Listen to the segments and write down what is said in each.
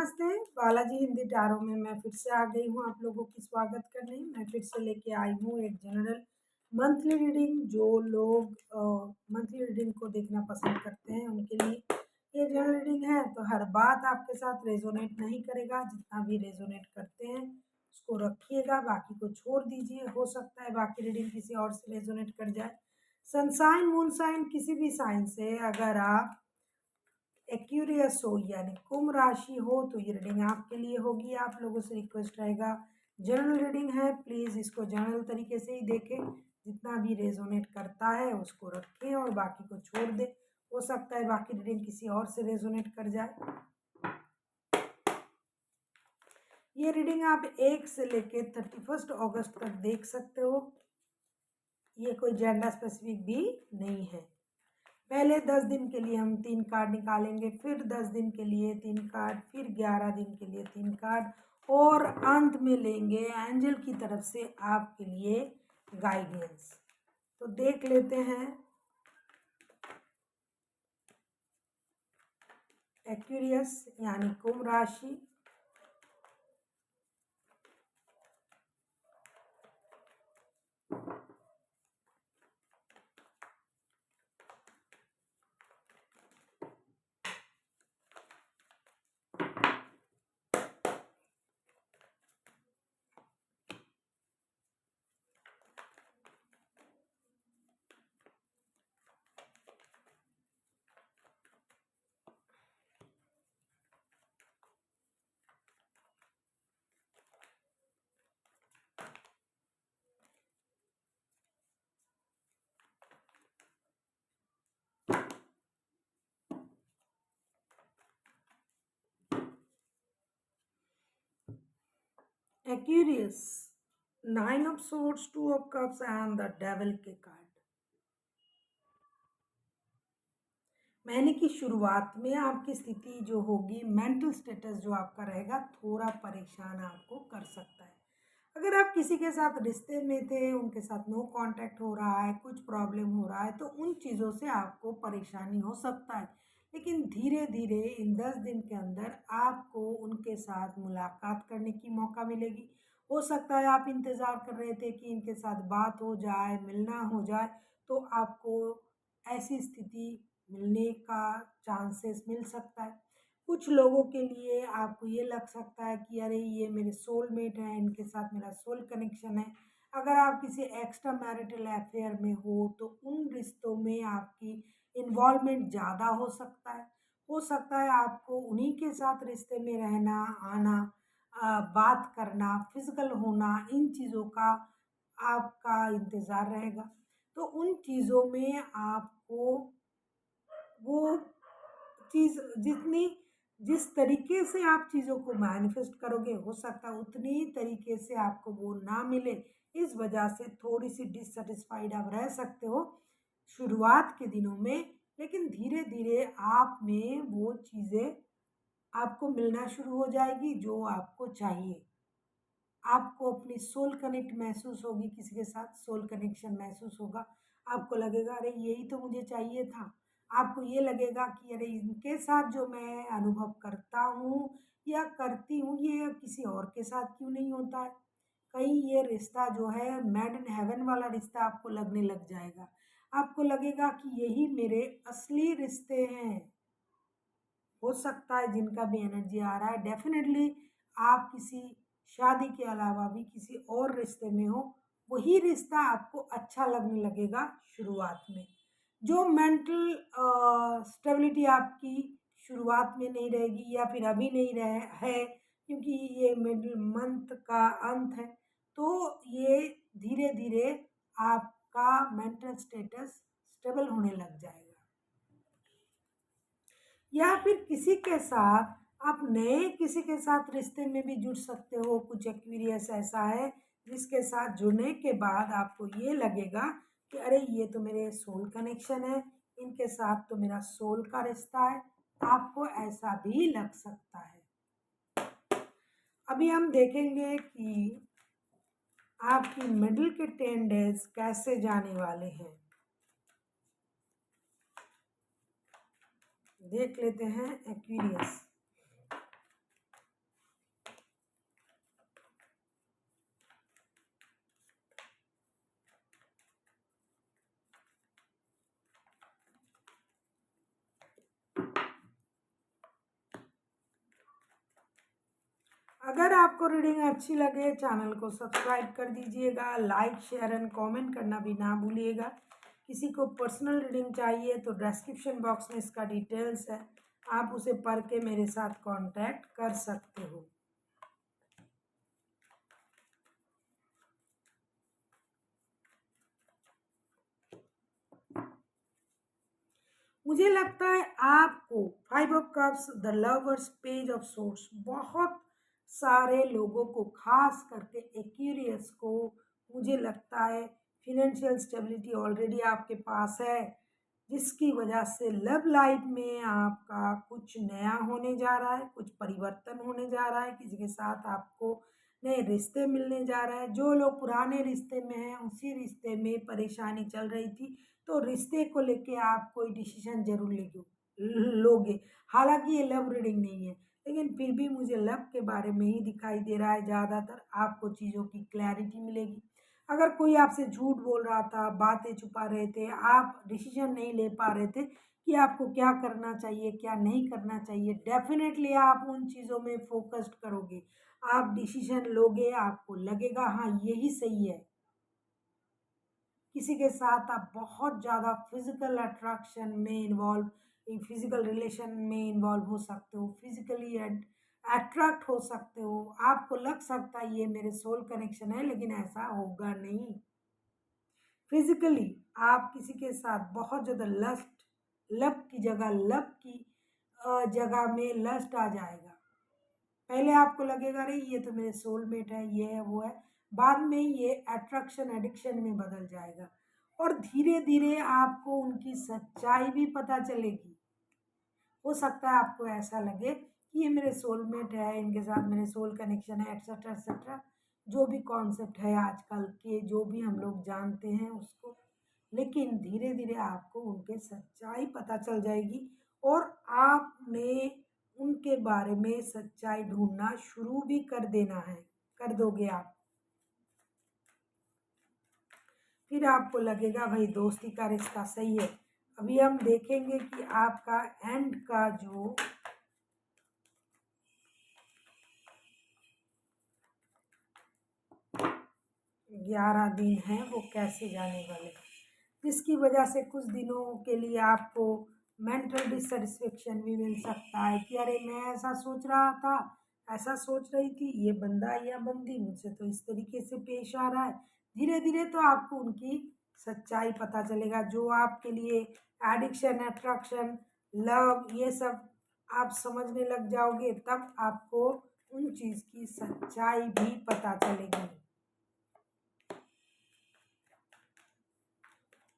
नमस्ते, बालाजी हिंदी टैरो में मैं फिर से आ गई हूँ आप लोगों की स्वागत करने। मैं फिर से लेके आई हूँ एक जनरल मंथली रीडिंग। जो लोग मंथली रीडिंग को देखना पसंद करते हैं उनके लिए ये जनरल रीडिंग है। तो हर बात आपके साथ रेजोनेट नहीं करेगा, जितना भी रेजोनेट करते हैं उसको रखिएगा, बाकी को छोड़ दीजिए। हो सकता है बाकी रीडिंग किसी और से रेजोनेट कर जाए। सनसाइन मून साइन किसी भी साइन से अगर आप एक्यूरियस हो यानी कुंभ राशि हो तो ये रीडिंग आपके लिए होगी। आप लोगों से रिक्वेस्ट रहेगा, जनरल रीडिंग है, प्लीज़ इसको जनरल तरीके से ही देखें। जितना भी रेजोनेट करता है उसको रखें और बाकी को छोड़ दें। हो सकता है बाकी रीडिंग किसी और से रेजोनेट कर जाए। ये रीडिंग आप 1 से लेके 31 अगस्त तक देख सकते हो। ये कोई जेंडर स्पेसिफिक भी नहीं है। पहले 10 दिन के लिए हम 3 कार्ड निकालेंगे, फिर 10 दिन के लिए 3 कार्ड, फिर 11 दिन के लिए 3 कार्ड और अंत में लेंगे एंजल की तरफ से आपके लिए गाइडेंस। तो देख लेते हैं एक्वेरियस यानी कुंभ राशि। Aquarius 9 of swords, 2 of cups and the devil के कार्ड। महीने की शुरुआत में आपकी स्थिति जो होगी, मेंटल स्टेटस जो आपका रहेगा, थोड़ा परेशान आपको कर सकता है। अगर आप किसी के साथ रिश्ते में थे, उनके साथ नो कांटेक्ट हो रहा है, कुछ प्रॉब्लम हो रहा है, तो उन चीज़ों से आपको परेशानी हो सकता है। लेकिन धीरे धीरे इन 10 दिन के अंदर आपको उनके साथ मुलाकात करने की मौका मिलेगी। हो सकता है आप इंतज़ार कर रहे थे कि इनके साथ बात हो जाए, मिलना हो जाए, तो आपको ऐसी स्थिति मिलने का चांसेस मिल सकता है। कुछ लोगों के लिए आपको ये लग सकता है कि अरे ये मेरे सोलमेट हैं, इनके साथ मेरा सोल कनेक्शन है। अगर आप किसी एक्स्ट्रा मैरिटल अफेयर में हो तो उन रिश्तों में आपकी इन्वॉल्वमेंट ज़्यादा हो सकता है। हो सकता है आपको उन्हीं के साथ रिश्ते में रहना, आना, बात करना, फिजिकल होना, इन चीज़ों का आपका इंतज़ार रहेगा। तो उन चीज़ों में आपको वो चीज़ जिस तरीके से आप चीज़ों को मैनिफेस्ट करोगे, हो सकता है उतनी तरीके से आपको वो ना मिले। इस वजह से थोड़ी सी डिससेटिस्फाइड आप रह सकते हो शुरुआत के दिनों में, लेकिन धीरे धीरे आप में वो चीज़ें आपको मिलना शुरू हो जाएगी जो आपको चाहिए। आपको अपनी सोल कनेक्ट महसूस होगी, किसी के साथ सोल कनेक्शन महसूस होगा। आपको लगेगा अरे यही तो मुझे चाहिए था। आपको ये लगेगा कि अरे इनके साथ जो मैं अनुभव करता हूँ या करती हूँ, ये किसी और के साथ क्यों नहीं होता है। कहीं ये रिश्ता जो है मैड इन हेवन वाला रिश्ता आपको लगने लग जाएगा। आपको लगेगा कि यही मेरे असली रिश्ते हैं। हो सकता है जिनका भी एनर्जी आ रहा है, डेफिनेटली आप किसी शादी के अलावा भी किसी और रिश्ते में हो, वही रिश्ता आपको अच्छा लगने लगेगा शुरुआत में। जो मेंटल स्टेबिलिटी आपकी शुरुआत में नहीं रहेगी या फिर अभी नहीं रहे है, क्योंकि ये मिडिल मंथ का अंत है, तो ये धीरे धीरे आपका मेंटल स्टेटस स्टेबल होने लग जाएगा। या फिर किसी के साथ आप नए किसी के साथ रिश्ते में भी जुड़ सकते हो। कुछ एक्सपीरियंस ऐसा है जिसके साथ जुड़ने के बाद आपको ये लगेगा कि अरे ये तो मेरे सोल कनेक्शन है, इनके साथ तो मेरा सोल का रिश्ता है। आपको ऐसा भी लग सकता है। अभी हम देखेंगे कि आपकी मिडिल के 10 डेज कैसे जाने वाले हैं। देख लेते हैं एक्वेरियस। अगर आपको रीडिंग अच्छी लगे चैनल को सब्सक्राइब कर दीजिएगा, लाइक शेयर एंड कमेंट करना भी ना भूलिएगा। किसी को पर्सनल रीडिंग चाहिए तो डिस्क्रिप्शन बॉक्स में इसका डिटेल्स है, आप उसे पढ़ के मेरे साथ कांटेक्ट कर सकते हो। मुझे लगता है आपको 5 of cups, the lovers, page of source, बहुत सारे लोगों को, खास करके एक्यूरियस को, मुझे लगता है फिनेंशियल स्टेबिलिटी ऑलरेडी आपके पास है, जिसकी वजह से लव लाइफ में आपका कुछ नया होने जा रहा है, कुछ परिवर्तन होने जा रहा है, किसी के साथ आपको नए रिश्ते मिलने जा रहा है। जो लोग पुराने रिश्ते में हैं उसी रिश्ते में परेशानी चल रही थी, तो रिश्ते को लेके आप कोई डिसीजन जरूर लोगे। हालांकि ये लव रीडिंग नहीं है, लेकिन फिर भी मुझे लव के बारे में ही दिखाई दे रहा है। ज़्यादातर आपको चीज़ों की क्लैरिटी मिलेगी। अगर कोई आपसे झूठ बोल रहा था, बातें छुपा रहे थे, आप डिसीजन नहीं ले पा रहे थे कि आपको क्या करना चाहिए क्या नहीं करना चाहिए, डेफिनेटली आप उन चीज़ों में फोकस्ड करोगे, आप डिसीजन लोगे, आपको लगेगा हाँ यही सही है। किसी के साथ आप बहुत ज़्यादा फिजिकल अट्रैक्शन में इन्वॉल्व, फिजिकल रिलेशन में इन्वॉल्व हो सकते हो, फिजिकली अट्रैक्ट हो सकते हो। आपको लग सकता है ये मेरे सोल कनेक्शन है, लेकिन ऐसा होगा नहीं। फिजिकली आप किसी के साथ बहुत ज़्यादा लस्ट, लव की जगह लव की जगह में लस्ट आ जाएगा। पहले आपको लगेगा अरे ये तो मेरे सोलमेट है, ये है वो है, बाद में ये अट्रैक्शन एडिक्शन में बदल जाएगा और धीरे धीरे आपको उनकी सच्चाई भी पता चलेगी। हो सकता है आपको ऐसा लगे कि ये मेरे सोलमेट है, इनके साथ मेरे सोल कनेक्शन है, एट्सेट्रा एट्सेट्रा, जो भी कॉन्सेप्ट है आजकल के, जो भी हम लोग जानते हैं उसको। लेकिन धीरे धीरे आपको उनके सच्चाई पता चल जाएगी और आपने उनके बारे में सच्चाई ढूंढना शुरू भी कर देना है, कर दोगे आप। फिर आपको लगेगा भाई दोस्ती का रिश्ता सही है। अभी हम देखेंगे कि आपका एंड का जो 11 दिन है वो कैसे जाने वाले हैं, जिसकी वजह से कुछ दिनों के लिए आपको मेंटल डिससेटिस्फेक्शन भी मिल सकता है कि अरे मैं ऐसा सोच रहा था, ऐसा सोच रही थी, ये बंदा या बंदी मुझसे तो इस तरीके से पेश आ रहा है। धीरे धीरे तो आपको उनकी सच्चाई पता चलेगा। जो आपके लिए एडिक्शन, अट्रैक्शन, लव, ये सब आप समझने लग जाओगे, तब आपको उन चीज़ की सच्चाई भी पता चलेगी।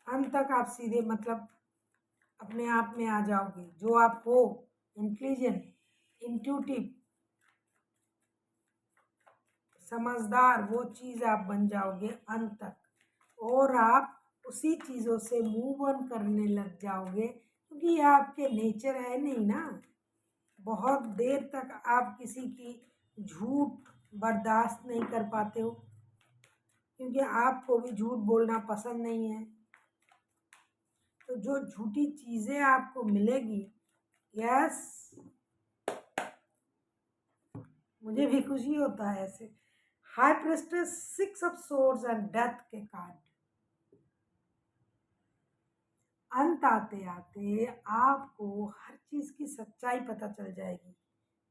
अंत तक आप सीधे मतलब अपने आप में आ जाओगे, जो आप हो, इंटेलिजेंट, इंट्यूटिव, समझदार, वो चीज़ आप बन जाओगे अंत तक। और आप उसी चीज़ों से मूव ऑन करने लग जाओगे, क्योंकि ये आपके नेचर है नहीं ना। बहुत देर तक आप किसी की झूठ बर्दाश्त नहीं कर पाते हो, क्योंकि आपको भी झूठ बोलना पसंद नहीं है। तो जो झूठी चीज़ें आपको मिलेगी, यस, मुझे भी खुशी होता है ऐसे। High प्रेस्टेस, 6 of swords and death के कार्ड। अंत आते आते आपको हर चीज़ की सच्चाई पता चल जाएगी,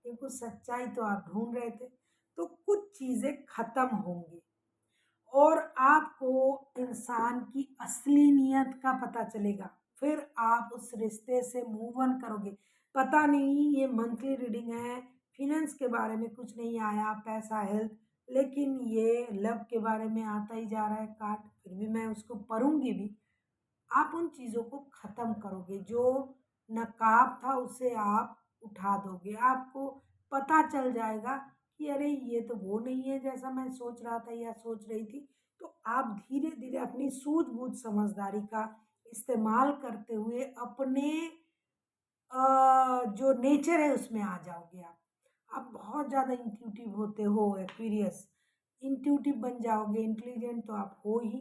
क्योंकि सच्चाई तो आप ढूंढ रहे थे। तो कुछ चीज़ें खत्म होंगी और आपको इंसान की असली नीयत का पता चलेगा। फिर आप उस रिश्ते से मूव ऑन करोगे। पता नहीं, ये मंथली रीडिंग है, फिनेंस के बारे में कुछ नहीं आया, पैसा, हेल्थ, लेकिन ये लव के बारे में आता ही जा रहा है कार्ड। फिर भी मैं उसको पढ़ूंगी भी। आप उन चीज़ों को ख़त्म करोगे, जो नकाब था उसे आप उठा दोगे। आपको पता चल जाएगा कि अरे ये तो वो नहीं है जैसा मैं सोच रहा था या सोच रही थी। तो आप धीरे धीरे अपनी सूझबूझ समझदारी का इस्तेमाल करते हुए अपने जो नेचर है उसमें आ जाओगे आप बहुत ज़्यादा इंट्यूटिव होते हो, एक्यूरियस, इंट्यूटिव बन जाओगे। इंटेलिजेंट तो आप हो ही।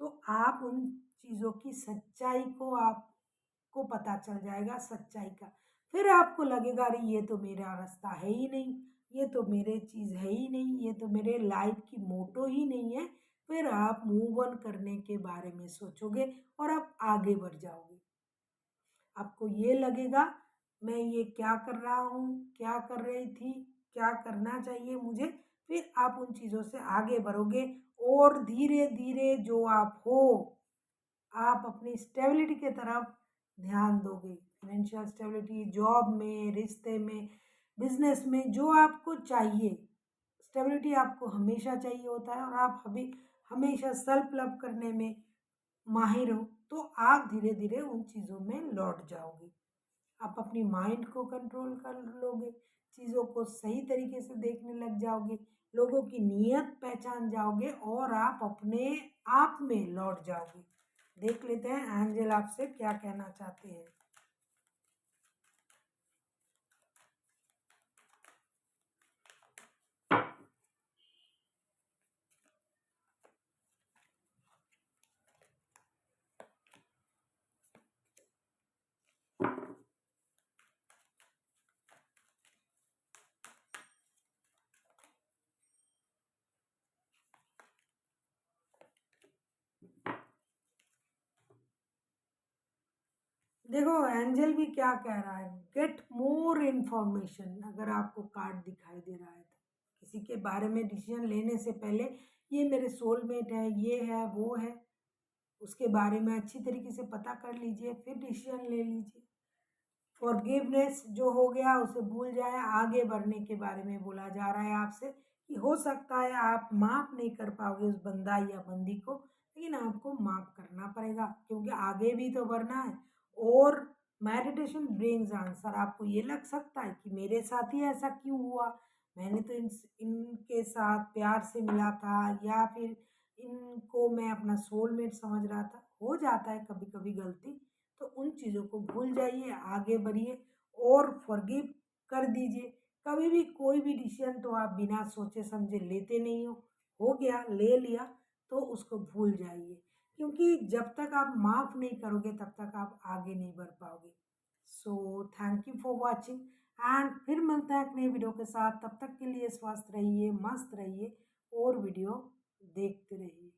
तो आप उन चीज़ों की सच्चाई को आपको पता चल जाएगा, सच्चाई का। फिर आपको लगेगा अरे ये तो मेरा रास्ता है ही नहीं, ये तो मेरे चीज़ है ही नहीं, ये तो मेरे लाइफ की मोटो ही नहीं है, फिर आप मूव ऑन करने के बारे में सोचोगे और आप आगे बढ़ जाओगे। आपको ये लगेगा मैं ये क्या कर रहा हूँ, क्या कर रही थी, क्या करना चाहिए मुझे, फिर आप उन चीज़ों से आगे बढ़ोगे और धीरे-धीरे जो आप हो, आप अपनी स्टेबिलिटी की तरफ ध्यान दोगे। फाइनेंशियल स्टेबिलिटी जॉब में, रिश्ते में, बिज़नेस में जो आपको चाहिए, स्टेबिलिटी आपको हमेशा चाहिए होता है और आप अभी हमेशा सेल्फ लव करने में माहिर हो, तो आप धीरे-धीरे उन चीज़ों में लौट जाओगे। आप अपनी माइंड को कंट्रोल कर लोगे, चीज़ों को सही तरीके से देखने लग जाओगे, लोगों की नीयत पहचान जाओगे और आप अपने आप में लौट जाओगे। देख लेते हैं एंजल आपसे क्या कहना चाहते हैं। देखो एंजल भी क्या कह रहा है, गेट मोर इन्फॉर्मेशन। अगर आपको कार्ड दिखाई दे रहा है तो किसी के बारे में डिसीजन लेने से पहले ये मेरे सोलमेट है, ये है, वो है, उसके बारे में अच्छी तरीके से पता कर लीजिए, फिर डिसीजन ले लीजिए। फॉरगिवनेस जो हो गया उसे भूल जाए, आगे बढ़ने के बारे में बोला जा रहा है आपसे कि हो सकता है आप माफ़ नहीं कर पाओगे उस बंदा या बंदी को, लेकिन आपको माफ़ करना पड़ेगा क्योंकि आगे भी तो बढ़ना है। और मेडिटेशन ब्रिंग्स आंसर। आपको ये लग सकता है कि मेरे साथ ही ऐसा क्यों हुआ, मैंने तो इनके साथ प्यार से मिला था या फिर इनको मैं अपना सोलमेट समझ रहा था। हो जाता है कभी कभी गलती, तो उन चीज़ों को भूल जाइए, आगे बढ़िए और फॉरगिव कर दीजिए। कभी भी कोई भी डिसीजन तो आप बिना सोचे समझे लेते नहीं हो गया, ले लिया, तो उसको भूल जाइए क्योंकि जब तक आप माफ़ नहीं करोगे तब तक आप आगे नहीं बढ़ पाओगे। So thank you for watching and फिर मिलते हैं एक नई वीडियो के साथ। तब तक के लिए स्वस्थ रहिए, मस्त रहिए और वीडियो देखते रहिए।